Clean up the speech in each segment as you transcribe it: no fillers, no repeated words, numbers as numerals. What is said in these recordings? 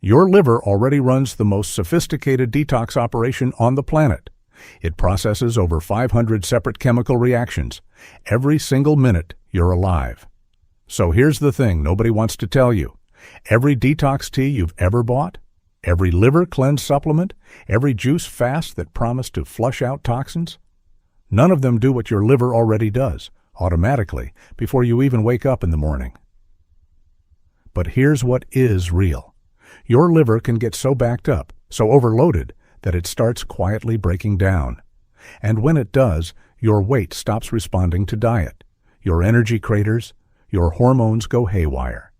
Your liver already runs the most sophisticated detox operation on the planet. It processes over 500 separate chemical reactions every single minute you're alive. So here's the thing nobody wants to tell you. Every detox tea you've ever bought, every liver cleanse supplement, every juice fast that promised to flush out toxins, none of them do what your liver already does, automatically, before you even wake up in the morning. But here's what is real. Your liver can get so backed up, so overloaded, that it starts quietly breaking down. And when it does, your weight stops responding to diet. Your energy craters, your hormones go haywire.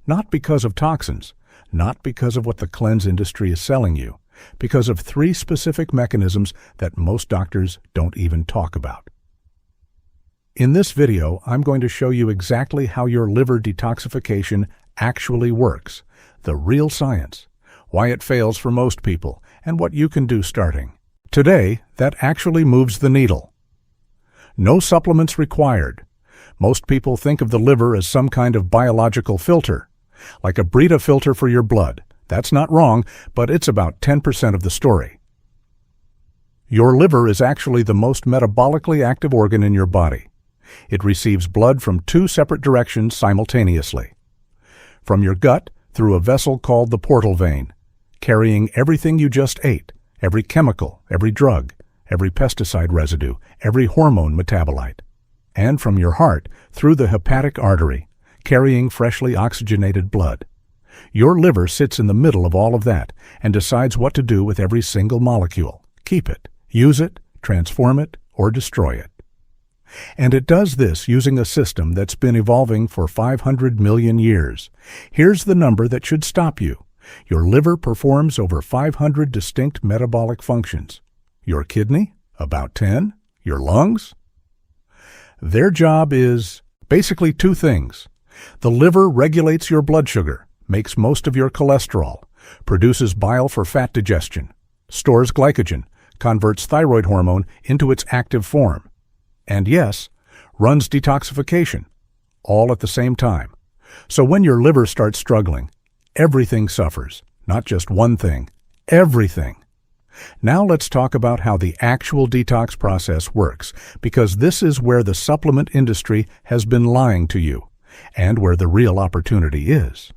Not because of toxins, not because of what the cleanse industry is selling you, because of 3 specific mechanisms that most doctors don't even talk about. In this video, I'm going to show you exactly how your liver detoxification actually works, the real science, why it fails for most people, and what you can do starting today that actually moves the needle. No supplements required. Most people think of the liver as some kind of biological filter, like a Brita filter for your blood. That's not wrong, but it's about 10% of the story. Your liver is actually the most metabolically active organ in your body. It receives blood from 2 separate directions simultaneously. From your gut through a vessel called the portal vein, carrying everything you just ate, every chemical, every drug, every pesticide residue, every hormone metabolite. And from your heart through the hepatic artery, carrying freshly oxygenated blood. Your liver sits in the middle of all of that and decides what to do with every single molecule. Keep it, use it, transform it, or destroy it. And it does this using a system that's been evolving for 500 million years. Here's the number that should stop you. Your liver performs over 500 distinct metabolic functions. Your kidney? About 10. Your lungs? Their job is basically 2 things. The liver regulates your blood sugar, makes most of your cholesterol, produces bile for fat digestion, stores glycogen, converts thyroid hormone into its active form, and yes, runs detoxification, all at the same time. So when your liver starts struggling, everything suffers, not just one thing, everything. Now let's talk about how the actual detox process works, because this is where the supplement industry has been lying to you, and where the real opportunity is.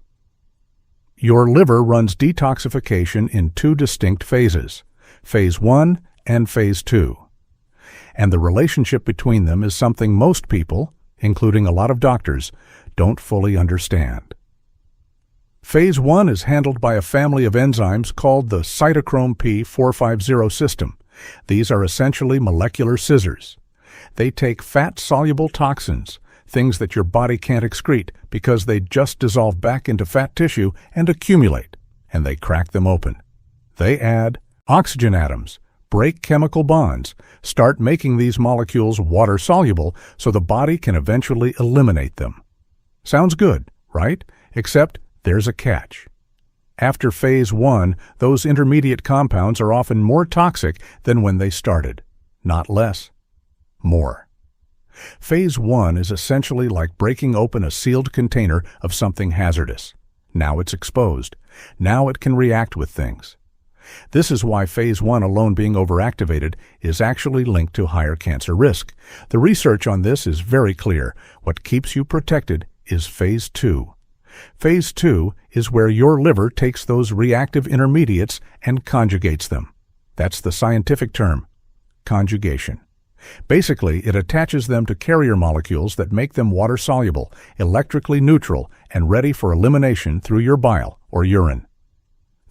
Your liver runs detoxification in 2 distinct phases, Phase 1 and Phase 2. And the relationship between them is something most people, including a lot of doctors, don't fully understand. Phase 1 is handled by a family of enzymes called the cytochrome P450 system. These are essentially molecular scissors. They take fat-soluble toxins, things that your body can't excrete because they just dissolve back into fat tissue and accumulate, and they crack them open. They add oxygen atoms, break chemical bonds, start making these molecules water-soluble so the body can eventually eliminate them. Sounds good, right? Except there's a catch. After Phase 1, those intermediate compounds are often more toxic than when they started. Not less. More. Phase 1 is essentially like breaking open a sealed container of something hazardous. Now it's exposed. Now it can react with things. This is why Phase 1 alone being overactivated is actually linked to higher cancer risk. The research on this is very clear. What keeps you protected is Phase 2. Phase 2 is where your liver takes those reactive intermediates and conjugates them. That's the scientific term, conjugation. Basically, it attaches them to carrier molecules that make them water-soluble, electrically neutral, and ready for elimination through your bile or urine.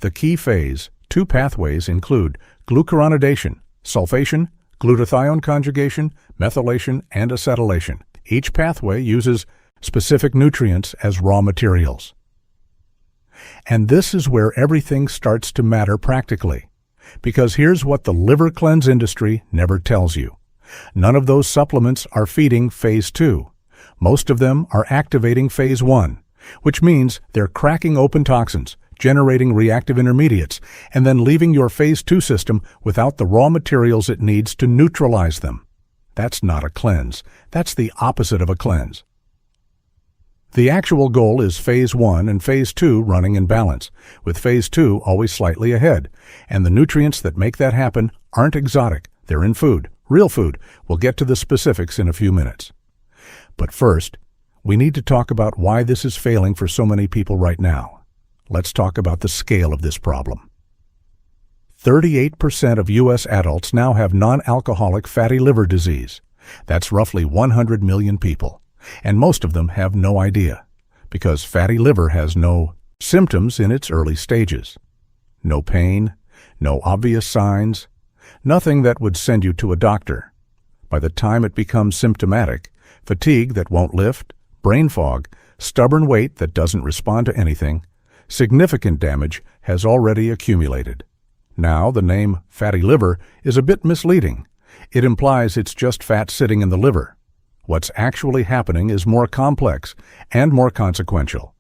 The key phase, 2 pathways include glucuronidation, sulfation, glutathione conjugation, methylation, and acetylation. Each pathway uses specific nutrients as raw materials. And this is where everything starts to matter practically, because here's what the liver cleanse industry never tells you. None of those supplements are feeding Phase 2. Most of them are activating Phase 1, which means they're cracking open toxins, generating reactive intermediates, and then leaving your Phase 2 system without the raw materials it needs to neutralize them. That's not a cleanse. That's the opposite of a cleanse. The actual goal is Phase 1 and Phase 2 running in balance, with Phase 2 always slightly ahead, and the nutrients that make that happen aren't exotic, they're in food, real food. We'll get to the specifics in a few minutes. But first, we need to talk about why this is failing for so many people right now. Let's talk about the scale of this problem. 38% of U.S. adults now have non-alcoholic fatty liver disease. That's roughly 100 million people. And most of them have no idea, because fatty liver has no symptoms in its early stages. No pain, no obvious signs, nothing that would send you to a doctor. By the time it becomes symptomatic, fatigue that won't lift, brain fog, stubborn weight that doesn't respond to anything, significant damage has already accumulated. Now, the name fatty liver is a bit misleading. It implies it's just fat sitting in the liver. What's actually happening is more complex and more consequential.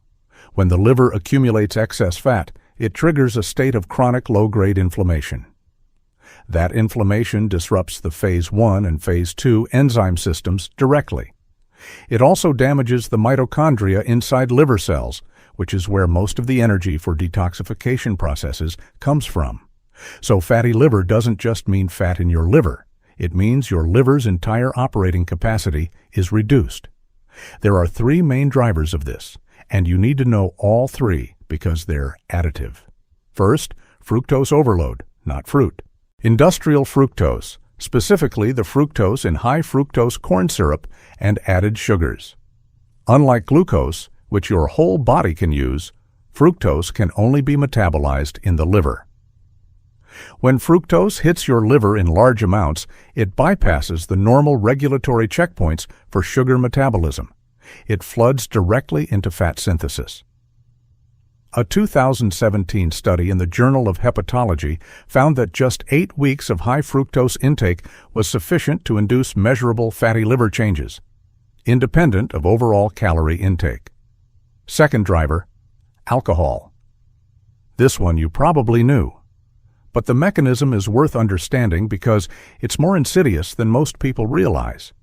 When the liver accumulates excess fat, it triggers a state of chronic low-grade inflammation. That inflammation disrupts the Phase 1 and Phase 2 enzyme systems directly. It also damages the mitochondria inside liver cells, which is where most of the energy for detoxification processes comes from. So fatty liver doesn't just mean fat in your liver. It means your liver's entire operating capacity is reduced. There are three main drivers of this, and you need to know all three because they're additive. First, fructose overload, not fruit. Industrial fructose, specifically the fructose in high fructose corn syrup and added sugars. Unlike glucose, which your whole body can use, fructose can only be metabolized in the liver. When fructose hits your liver in large amounts, it bypasses the normal regulatory checkpoints for sugar metabolism. It floods directly into fat synthesis. A 2017 study in the Journal of Hepatology found that just 8 weeks of high fructose intake was sufficient to induce measurable fatty liver changes, independent of overall calorie intake. Second driver, alcohol. This one you probably knew. But the mechanism is worth understanding because it's more insidious than most people realize.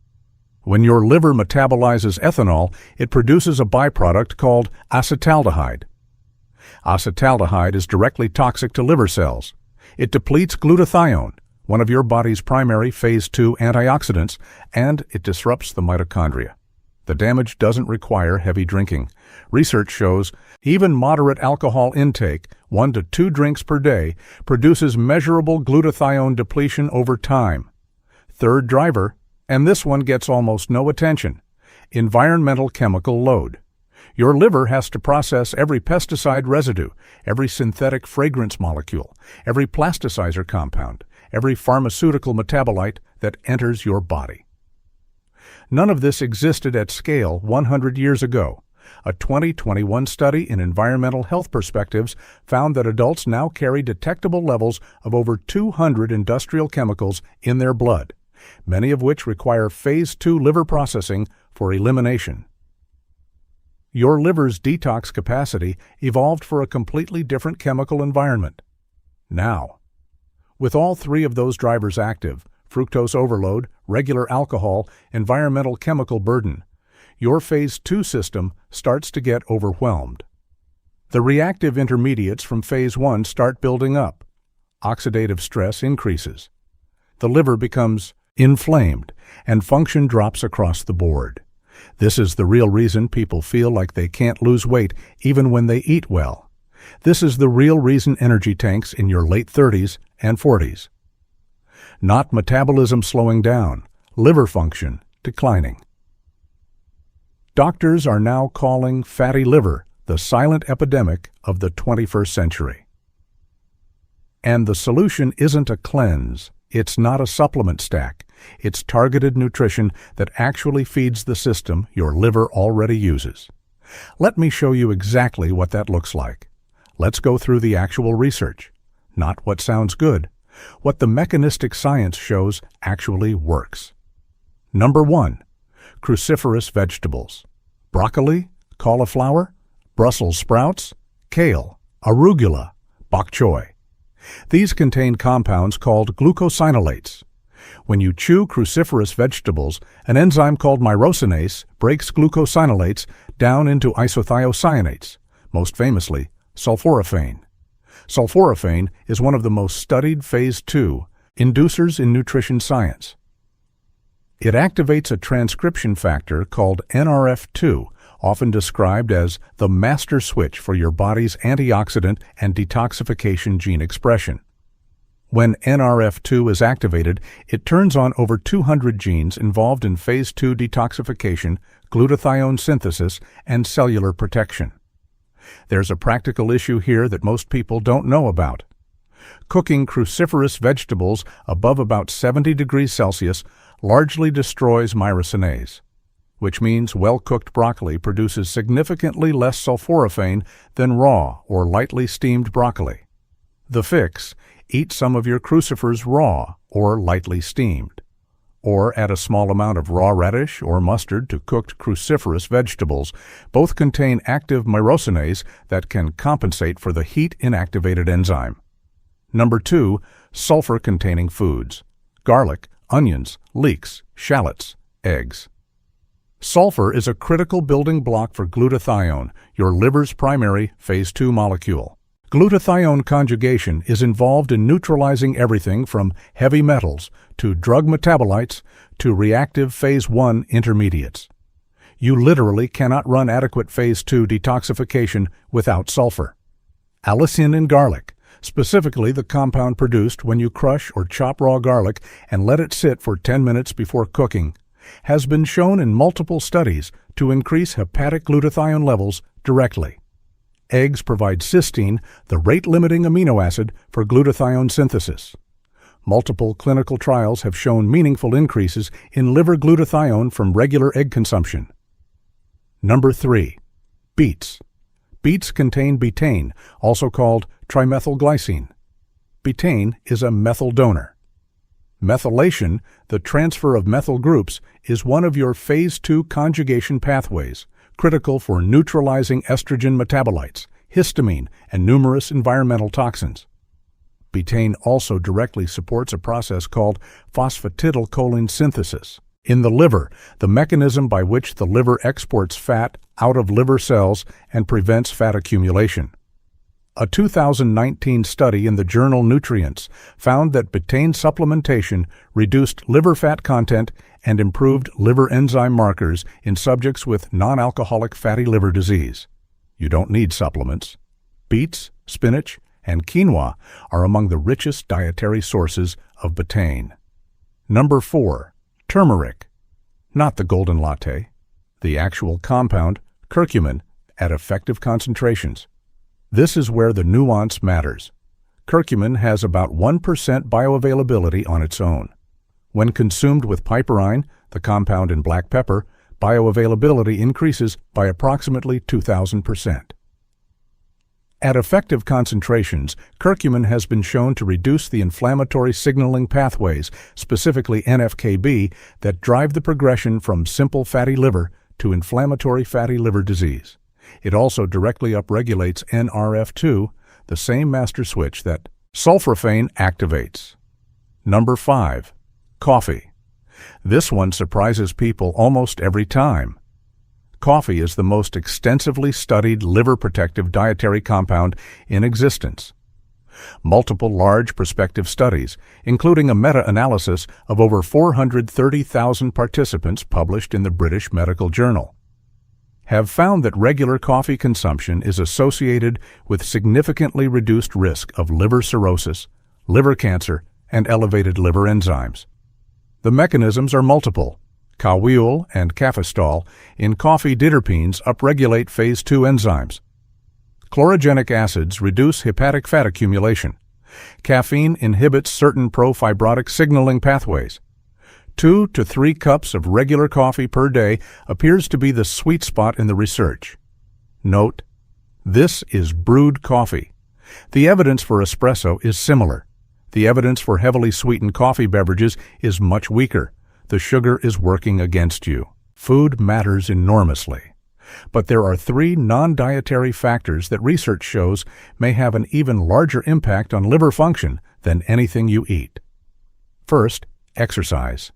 When your liver metabolizes ethanol, it produces a byproduct called acetaldehyde. Acetaldehyde is directly toxic to liver cells. It depletes glutathione, one of your body's primary Phase 2 antioxidants, and it disrupts the mitochondria. The damage doesn't require heavy drinking. Research shows even moderate alcohol intake, 1 to 2 drinks per day, produces measurable glutathione depletion over time. Third driver, and this one gets almost no attention, environmental chemical load. Your liver has to process every pesticide residue, every synthetic fragrance molecule, every plasticizer compound, every pharmaceutical metabolite that enters your body. None of this existed at scale 100 years ago. A 2021 study in Environmental Health Perspectives found that adults now carry detectable levels of over 200 industrial chemicals in their blood, many of which require Phase 2 liver processing for elimination. Your liver's detox capacity evolved for a completely different chemical environment. Now, with all three of those drivers active, fructose overload, regular alcohol, environmental chemical burden, your Phase 2 system starts to get overwhelmed. The reactive intermediates from Phase 1 start building up. Oxidative stress increases. The liver becomes inflamed, and function drops across the board. This is the real reason people feel like they can't lose weight even when they eat well. This is the real reason energy tanks in your late 30s and 40s. Not metabolism slowing down, liver function declining. Doctors are now calling fatty liver the silent epidemic of the 21st century. And the solution isn't a cleanse. It's not a supplement stack. It's targeted nutrition that actually feeds the system your liver already uses. Let me show you exactly what that looks like. Let's go through the actual research. Not what sounds good. What the mechanistic science shows actually works. Number 1. Cruciferous vegetables. Broccoli, cauliflower, Brussels sprouts, kale, arugula, bok choy. These contain compounds called glucosinolates. When you chew cruciferous vegetables, an enzyme called myrosinase breaks glucosinolates down into isothiocyanates, most famously sulforaphane. Sulforaphane is one of the most studied phase 2 inducers in nutrition science. It activates a transcription factor called NRF2, often described as the master switch for your body's antioxidant and detoxification gene expression. When NRF2 is activated, it turns on over 200 genes involved in phase 2 detoxification, glutathione synthesis, and cellular protection. There's a practical issue here that most people don't know about. Cooking cruciferous vegetables above about 70 degrees Celsius largely destroys myrosinase, which means well-cooked broccoli produces significantly less sulforaphane than raw or lightly steamed broccoli. The fix: eat some of your crucifers raw or lightly steamed, or add a small amount of raw radish or mustard to cooked cruciferous vegetables. Both contain active myrosinase that can compensate for the heat-inactivated enzyme. Number 2, sulfur-containing foods: garlic, onions, leeks, shallots, eggs. Sulfur is a critical building block for glutathione, your liver's primary phase 2 molecule. Glutathione conjugation is involved in neutralizing everything from heavy metals to drug metabolites to reactive phase 1 intermediates. You literally cannot run adequate phase 2 detoxification without sulfur. Allicin in garlic, specifically the compound produced when you crush or chop raw garlic and let it sit for 10 minutes before cooking, has been shown in multiple studies to increase hepatic glutathione levels directly. Eggs provide cysteine, the rate-limiting amino acid for glutathione synthesis. Multiple clinical trials have shown meaningful increases in liver glutathione from regular egg consumption. Number 3, beets. Beets contain betaine, also called trimethylglycine. Betaine is a methyl donor. Methylation, the transfer of methyl groups, is one of your phase 2 conjugation pathways, critical for neutralizing estrogen metabolites, histamine, and numerous environmental toxins. Betaine also directly supports a process called phosphatidylcholine synthesis. In the liver, the mechanism by which the liver exports fat out of liver cells and prevents fat accumulation. A 2019 study in the journal Nutrients found that betaine supplementation reduced liver fat content and improved liver enzyme markers in subjects with non-alcoholic fatty liver disease. You don't need supplements. Beets, spinach, and quinoa are among the richest dietary sources of betaine. Number 4, turmeric. Not the golden latte. The actual compound, curcumin, at effective concentrations. This is where the nuance matters. Curcumin has about 1% bioavailability on its own. When consumed with piperine, the compound in black pepper, bioavailability increases by approximately 2,000%. At effective concentrations, curcumin has been shown to reduce the inflammatory signaling pathways, specifically NF-κB, that drive the progression from simple fatty liver to inflammatory fatty liver disease. It also directly upregulates NRF2, the same master switch that sulforaphane activates. Number 5, coffee. This one surprises people almost every time. Coffee is the most extensively studied liver-protective dietary compound in existence. Multiple large prospective studies, including a meta-analysis of over 430,000 participants published in the British Medical Journal, have found that regular coffee consumption is associated with significantly reduced risk of liver cirrhosis, liver cancer, and elevated liver enzymes. The mechanisms are multiple. Caweol and cafestol in coffee diterpenes upregulate phase 2 enzymes. Chlorogenic acids reduce hepatic fat accumulation. Caffeine inhibits certain pro-fibrotic signaling pathways. 2 to 3 cups of regular coffee per day appears to be the sweet spot in the research. Note: this is brewed coffee. The evidence for espresso is similar. The evidence for heavily sweetened coffee beverages is much weaker. The sugar is working against you. Food matters enormously. But there are 3 non-dietary factors that research shows may have an even larger impact on liver function than anything you eat. First, exercise.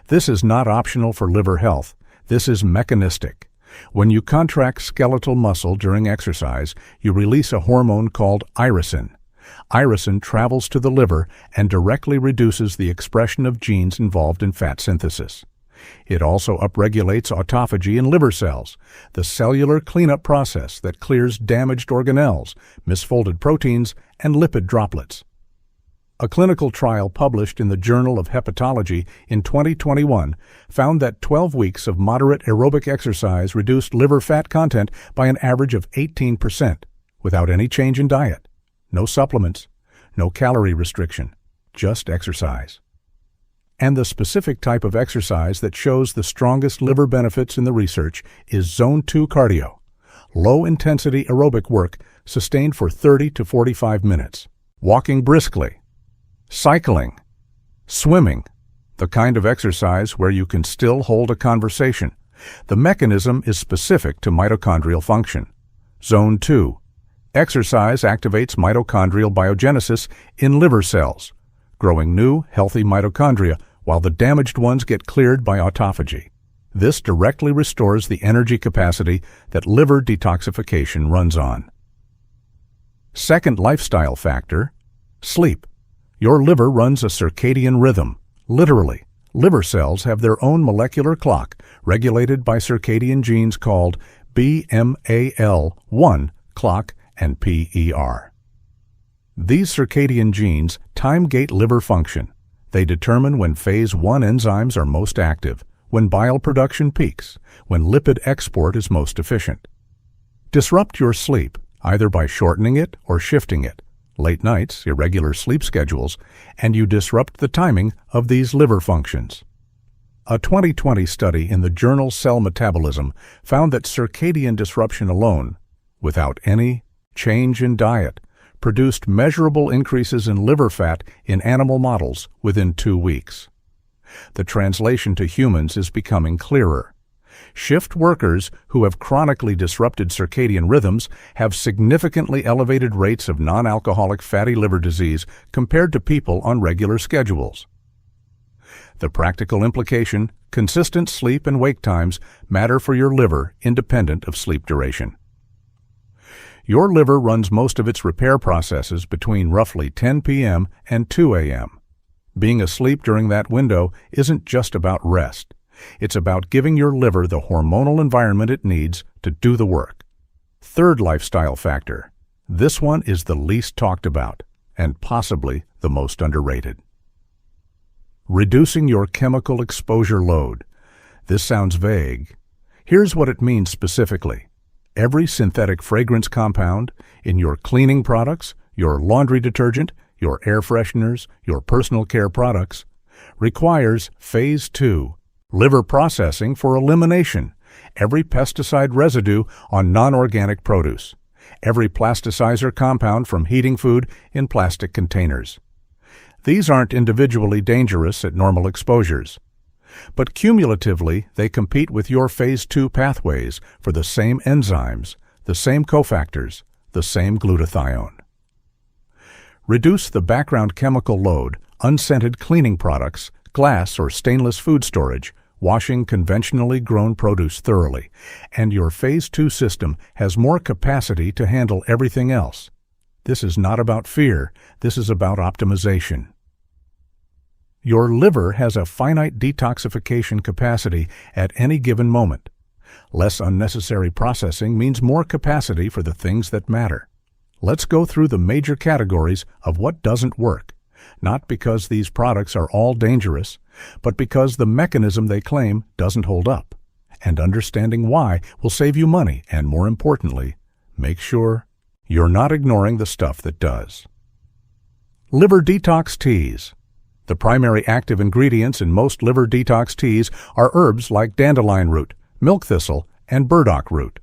This is not optional for liver health. This is mechanistic. When you contract skeletal muscle during exercise, you release a hormone called irisin. Irisin travels to the liver and directly reduces the expression of genes involved in fat synthesis. It also upregulates autophagy in liver cells, the cellular cleanup process that clears damaged organelles, misfolded proteins, and lipid droplets. A clinical trial published in the Journal of Hepatology in 2021 found that 12 weeks of moderate aerobic exercise reduced liver fat content by an average of 18%, without any change in diet. No supplements, no calorie restriction, just exercise. And the specific type of exercise that shows the strongest liver benefits in the research is Zone 2 cardio, low-intensity aerobic work sustained for 30 to 45 minutes, walking briskly, cycling, swimming, the kind of exercise where you can still hold a conversation. The mechanism is specific to mitochondrial function. Zone 2. Exercise activates mitochondrial biogenesis in liver cells, growing new, healthy mitochondria while the damaged ones get cleared by autophagy. This directly restores the energy capacity that liver detoxification runs on. Second lifestyle factor, sleep. Your liver runs a circadian rhythm. Literally, liver cells have their own molecular clock regulated by circadian genes called BMAL1 clock and PER. These circadian genes time-gate liver function. They determine when phase 1 enzymes are most active, when bile production peaks, when lipid export is most efficient. Disrupt your sleep, either by shortening it or shifting it, late nights, irregular sleep schedules, and you disrupt the timing of these liver functions. A 2020 study in the journal Cell Metabolism found that circadian disruption alone, without any change in diet, produced measurable increases in liver fat in animal models within 2 weeks. The translation to humans is becoming clearer. Shift workers who have chronically disrupted circadian rhythms have significantly elevated rates of non-alcoholic fatty liver disease compared to people on regular schedules. The practical implication: consistent sleep and wake times matter for your liver independent of sleep duration. Your liver runs most of its repair processes between roughly 10 p.m. and 2 a.m. Being asleep during that window isn't just about rest. It's about giving your liver the hormonal environment it needs to do the work. Third lifestyle factor. This one is the least talked about, and possibly the most underrated. Reducing your chemical exposure load. This sounds vague. Here's what it means specifically. Every synthetic fragrance compound in your cleaning products, your laundry detergent, your air fresheners, your personal care products requires phase 2, liver processing for elimination. Every pesticide residue on non-organic produce. Every plasticizer compound from heating food in plastic containers. These aren't individually dangerous at normal exposures, but cumulatively they compete with your phase 2 pathways for the same enzymes, the same cofactors, the same glutathione. Reduce the background chemical load, unscented cleaning products, glass or stainless food storage, washing conventionally grown produce thoroughly, and your phase 2 system has more capacity to handle everything else. This is not about fear, this is about optimization. Your liver has a finite detoxification capacity at any given moment. Less unnecessary processing means more capacity for the things that matter. Let's go through the major categories of what doesn't work, not because these products are all dangerous, but because the mechanism they claim doesn't hold up. And understanding why will save you money and, more importantly, make sure you're not ignoring the stuff that does. Liver detox teas. The primary active ingredients in most liver detox teas are herbs like dandelion root, milk thistle, and burdock root.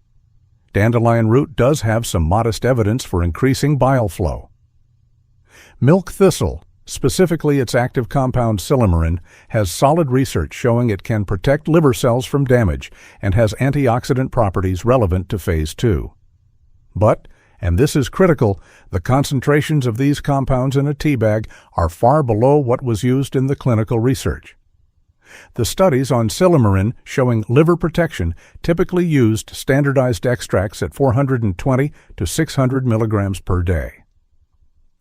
Dandelion root does have some modest evidence for increasing bile flow. Milk thistle, specifically its active compound silymarin, has solid research showing it can protect liver cells from damage and has antioxidant properties relevant to phase 2. But, and this is critical, the concentrations of these compounds in a tea bag are far below what was used in the clinical research. The studies on silymarin showing liver protection typically used standardized extracts at 420 to 600 milligrams per day.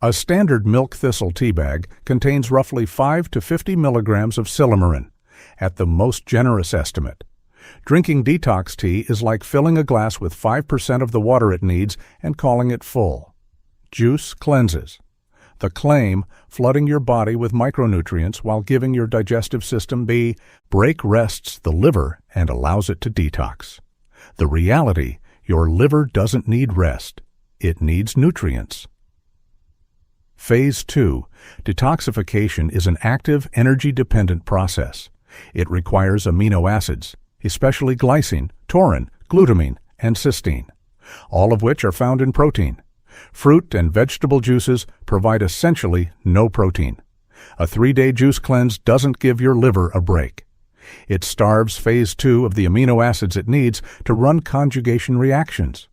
A standard milk thistle tea bag contains roughly 5 to 50 milligrams of silymarin, at the most generous estimate. Drinking detox tea is like filling a glass with 5% of the water it needs and calling it full. Juice cleanses. The claim, flooding your body with micronutrients while giving your digestive system the break, rests the liver and allows it to detox. The reality, your liver doesn't need rest. It needs nutrients. Phase 2. Detoxification is an active, energy-dependent process. It requires amino acids, especially glycine, taurine, glutamine, and cysteine, all of which are found in protein. Fruit and vegetable juices provide essentially no protein. A 3-day juice cleanse doesn't give your liver a break. It starves phase 2 of the amino acids it needs to run conjugation reactions.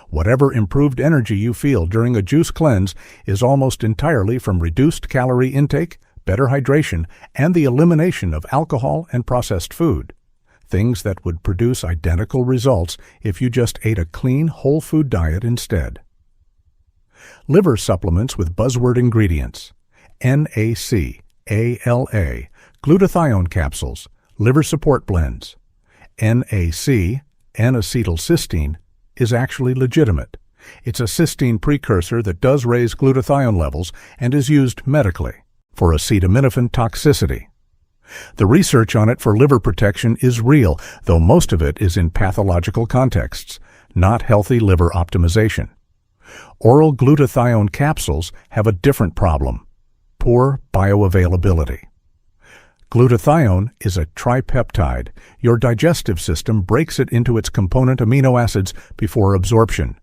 Whatever improved energy you feel during a juice cleanse is almost entirely from reduced calorie intake, better hydration, and the elimination of alcohol and processed food, things that would produce identical results if you just ate a clean, whole food diet instead. Liver supplements with buzzword ingredients: NAC, ALA, glutathione capsules, liver support blends. NAC, N-acetylcysteine, is actually legitimate. It's a cysteine precursor that does raise glutathione levels and is used medically for acetaminophen toxicity. The research on it for liver protection is real, though most of it is in pathological contexts, not healthy liver optimization. Oral glutathione capsules have a different problem: poor bioavailability. Glutathione is a tripeptide. Your digestive system breaks it into its component amino acids before absorption.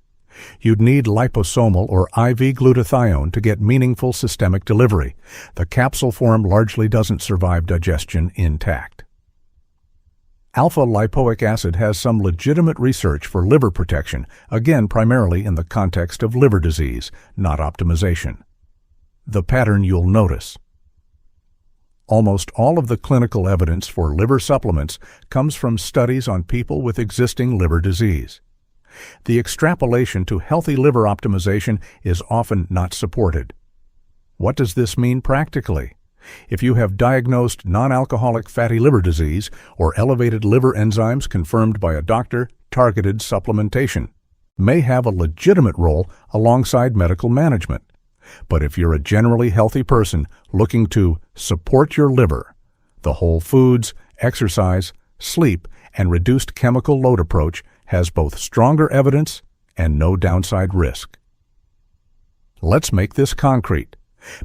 You'd need liposomal or IV glutathione to get meaningful systemic delivery. The capsule form largely doesn't survive digestion intact. Alpha-lipoic acid has some legitimate research for liver protection, again primarily in the context of liver disease, not optimization. The pattern you'll notice. Almost all of the clinical evidence for liver supplements comes from studies on people with existing liver disease. The extrapolation to healthy liver optimization is often not supported. What does this mean practically? If you have diagnosed non-alcoholic fatty liver disease or elevated liver enzymes confirmed by a doctor, targeted supplementation may have a legitimate role alongside medical management. But if you're a generally healthy person looking to support your liver, the whole foods, exercise, sleep, and reduced chemical load approach has both stronger evidence and no downside risk. Let's make this concrete.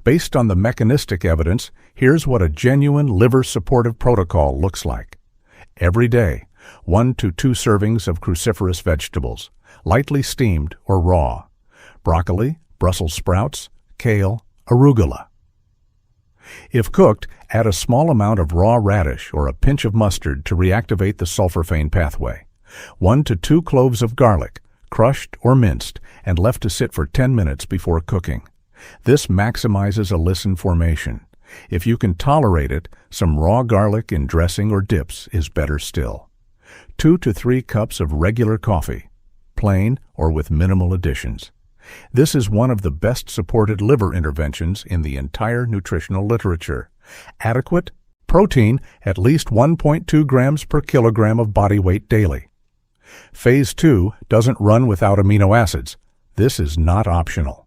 Based on the mechanistic evidence, here's what a genuine liver supportive protocol looks like. Every day, 1 to 2 servings of cruciferous vegetables, lightly steamed or raw. Broccoli, Brussels sprouts, kale, arugula. If cooked, add a small amount of raw radish or a pinch of mustard to reactivate the sulforaphane pathway. 1 to 2 cloves of garlic, crushed or minced, and left to sit for 10 minutes before cooking. This maximizes allicin formation. If you can tolerate it, some raw garlic in dressing or dips is better still. 2 to 3 cups of regular coffee, plain or with minimal additions. This is one of the best supported liver interventions in the entire nutritional literature. Adequate protein, at least 1.2 grams per kilogram of body weight daily. Phase 2 doesn't run without amino acids. This is not optional.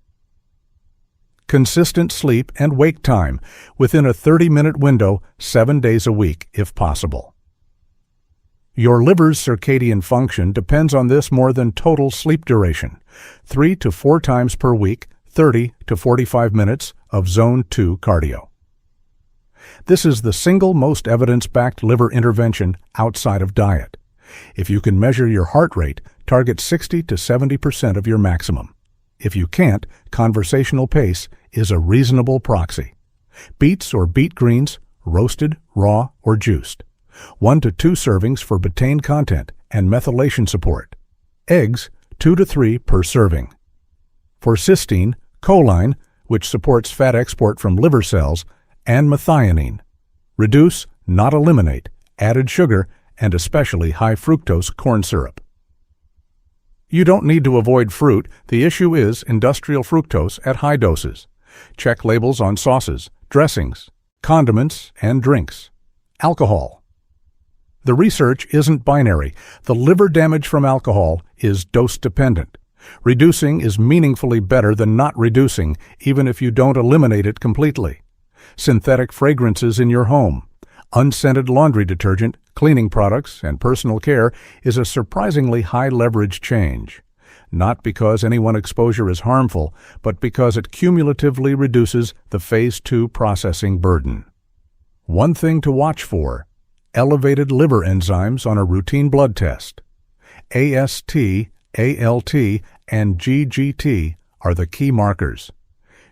Consistent sleep and wake time within a 30-minute window, 7 days a week if possible. Your liver's circadian function depends on this more than total sleep duration. 3 to 4 times per week, 30 to 45 minutes of Zone 2 cardio. This is the single most evidence-backed liver intervention outside of diet. If you can measure your heart rate, target 60 to 70% of your maximum. If you can't, conversational pace is a reasonable proxy. Beets or beet greens, roasted, raw, or juiced. 1 to 2 servings for betaine content and methylation support. Eggs, 2 to 3 per serving. For cysteine, choline, which supports fat export from liver cells, and methionine. Reduce not eliminate, added sugar and especially high fructose corn syrup. You don't need to avoid fruit. The issue is industrial fructose at high doses. Check labels on sauces, dressings, condiments, and drinks. Alcohol. The research isn't binary. The liver damage from alcohol is dose-dependent. Reducing is meaningfully better than not reducing, even if you don't eliminate it completely. Synthetic fragrances in your home, unscented laundry detergent, cleaning products, and personal care is a surprisingly high-leverage change. Not because any one exposure is harmful, but because it cumulatively reduces the Phase 2 processing burden. One thing to watch for: elevated liver enzymes on a routine blood test. AST, ALT, and GGT are the key markers.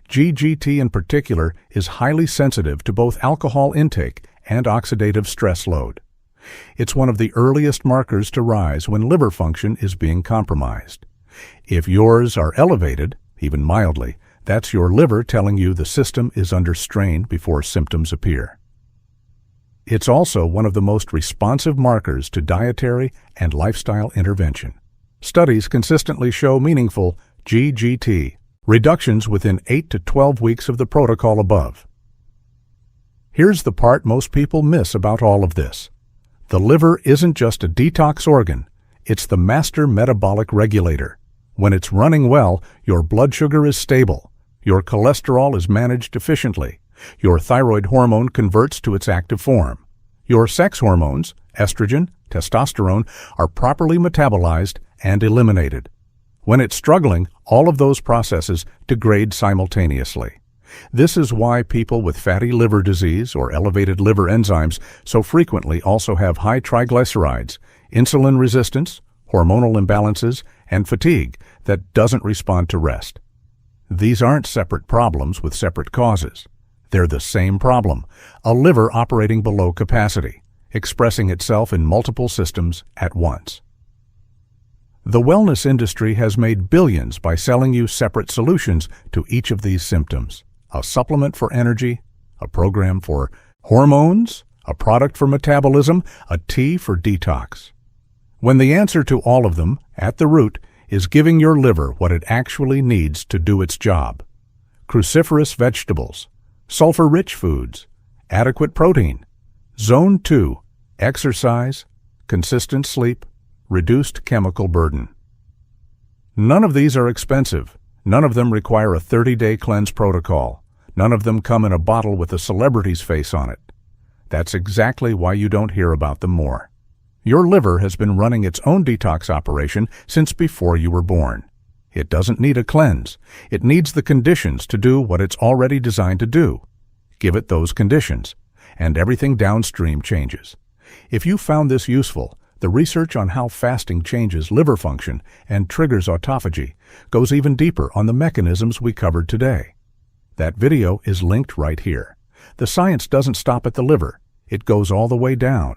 GGT in particular is highly sensitive to both alcohol intake and oxidative stress load. It's one of the earliest markers to rise when liver function is being compromised. If yours are elevated, even mildly, that's your liver telling you the system is under strain before symptoms appear. It's also one of the most responsive markers to dietary and lifestyle intervention. Studies consistently show meaningful GGT reductions within 8 to 12 weeks of the protocol above. Here's the part most people miss about all of this. The liver isn't just a detox organ, it's the master metabolic regulator. When it's running well, your blood sugar is stable, your cholesterol is managed efficiently, your thyroid hormone converts to its active form, your sex hormones, estrogen, testosterone, are properly metabolized and eliminated. When it's struggling, all of those processes degrade simultaneously. This is why people with fatty liver disease or elevated liver enzymes so frequently also have high triglycerides, insulin resistance, hormonal imbalances, and fatigue that doesn't respond to rest. These aren't separate problems with separate causes. They're the same problem: a liver operating below capacity, expressing itself in multiple systems at once. The wellness industry has made billions by selling you separate solutions to each of these symptoms: a supplement for energy, a program for hormones, a product for metabolism, a tea for detox. When the answer to all of them, at the root, is giving your liver what it actually needs to do its job: cruciferous vegetables, sulfur-rich foods, adequate protein, Zone 2, exercise, consistent sleep, reduced chemical burden. None of these are expensive. None of them require a 30-day cleanse protocol. None of them come in a bottle with a celebrity's face on it. That's exactly why you don't hear about them more. Your liver has been running its own detox operation since before you were born. It doesn't need a cleanse. It needs the conditions to do what it's already designed to do. Give it those conditions, and everything downstream changes. If you found this useful, the research on how fasting changes liver function and triggers autophagy goes even deeper on the mechanisms we covered today. That video is linked right here. The science doesn't stop at the liver. It goes all the way down.